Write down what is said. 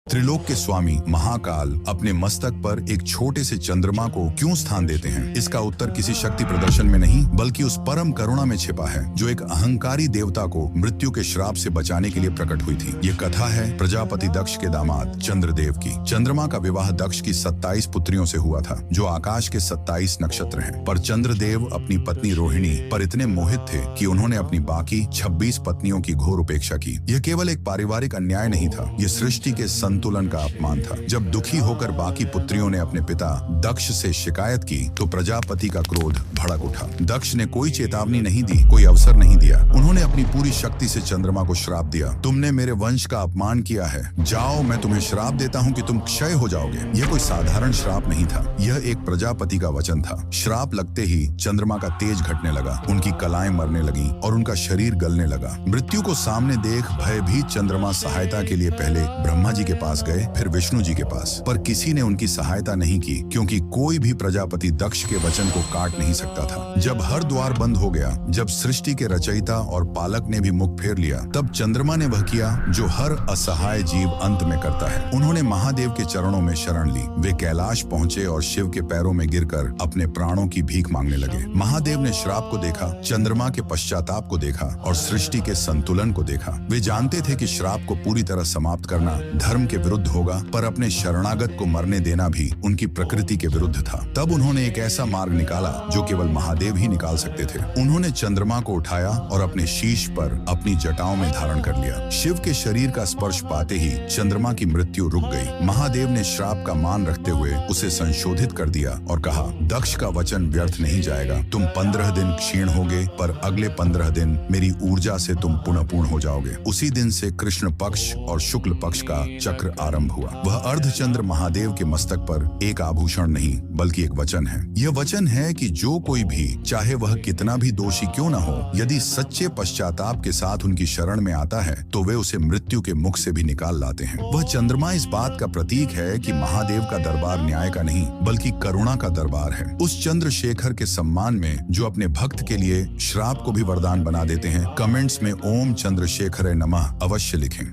त्रिलोक के स्वामी महाकाल अपने मस्तक पर एक छोटे से चंद्रमा को क्यों स्थान देते हैं? इसका उत्तर किसी शक्ति प्रदर्शन में नहीं बल्कि उस परम करुणा में छिपा है जो एक अहंकारी देवता को मृत्यु के श्राप से बचाने के लिए प्रकट हुई थी। ये कथा है प्रजापति दक्ष के दामाद चंद्रदेव की। चंद्रमा का विवाह दक्ष की 27 पुत्रियों से हुआ था जो आकाश के 27 नक्षत्र हैं। पर चंद्रदेव अपनी पत्नी रोहिणी पर इतने मोहित थे कि उन्होंने अपनी बाकी 26 पत्नियों की घोर उपेक्षा की। यह केवल एक पारिवारिक अन्याय नहीं था, ये सृष्टि के संतुलन का अपमान था। जब दुखी होकर बाकी पुत्रियों ने अपने पिता दक्ष से शिकायत की तो प्रजापति का क्रोध भड़क उठा। दक्ष ने कोई चेतावनी नहीं दी, कोई अवसर नहीं दिया। उन्होंने अपनी पूरी शक्ति से चंद्रमा को श्राप दिया। तुमने मेरे वंश का अपमान किया है, जाओ मैं तुम्हें श्राप देता हूँ कि तुम क्षय हो जाओगे। यह कोई साधारण श्राप नहीं था, यह एक प्रजापति का वचन था। श्राप लगते ही चंद्रमा का तेज घटने लगा, उनकी कलाएं मरने लगी और उनका शरीर गलने लगा। मृत्यु को सामने देख भयभीत चंद्रमा सहायता के लिए पहले ब्रह्मा जी के पास गए, फिर विष्णु जी के पास। पर किसी ने उनकी सहायता नहीं की क्योंकि कोई भी प्रजापति दक्ष के वचन को काट नहीं सकता था। जब हर द्वार बंद हो गया, जब सृष्टि के रचयिता और पालक ने भी मुख फेर लिया, तब चंद्रमा ने वह किया जो हर असहाय जीव अंत में करता है। उन्होंने महादेव के चरणों में शरण ली। वे कैलाश पहुंचे और शिव के पैरों में गिरकर अपने प्राणों की भीख मांगने लगे। महादेव ने श्राप को देखा, चंद्रमा के पश्चाताप को देखा और सृष्टि के संतुलन को देखा। वे जानते थे कि श्राप को पूरी तरह समाप्त करना धर्म के विरुद्ध होगा, पर अपने शरणागत को मरने देना भी उनकी प्रकृति के विरुद्ध था। तब उन्होंने एक ऐसा मार्ग निकाला जो केवल महादेव ही निकाल सकते थे। उन्होंने चंद्रमा को उठाया और अपने शीश पर अपनी जटाओं में धारण कर लिया। शिव के शरीर का स्पर्श पाते ही चंद्रमा की मृत्यु रुक गई। महादेव ने श्राप का मान रखते हुए उसे संशोधित कर दिया और कहा, दक्ष का वचन व्यर्थ नहीं जाएगा। तुम 15 दिन क्षीण होगे, पर अगले 15 दिन मेरी ऊर्जा से तुम पुनः पूर्ण हो जाओगे। उसी दिन से कृष्ण पक्ष और शुक्ल पक्ष का चक्र आरंभ हुआ। वह अर्धचंद्र महादेव के मस्तक पर एक आभूषण नहीं बल्कि एक वचन है। यह वचन है कि जो कोई भी, चाहे वह कितना भी दोषी क्यों न हो, यदि सच्चे पश्चाताप के साथ उनकी शरण में आता है तो वे उसे मृत्यु के मुख से भी निकाल लाते हैं। वह चंद्रमा इस बात का प्रतीक है कि महादेव का दरबार न्याय का नहीं बल्कि करुणा का दरबार है। उस चंद्रशेखर के सम्मान में जो अपने भक्त के लिए श्राप को भी वरदान बना देते हैं, कमेंट्स में ओम चंद्रशेखर नमः अवश्य लिखें।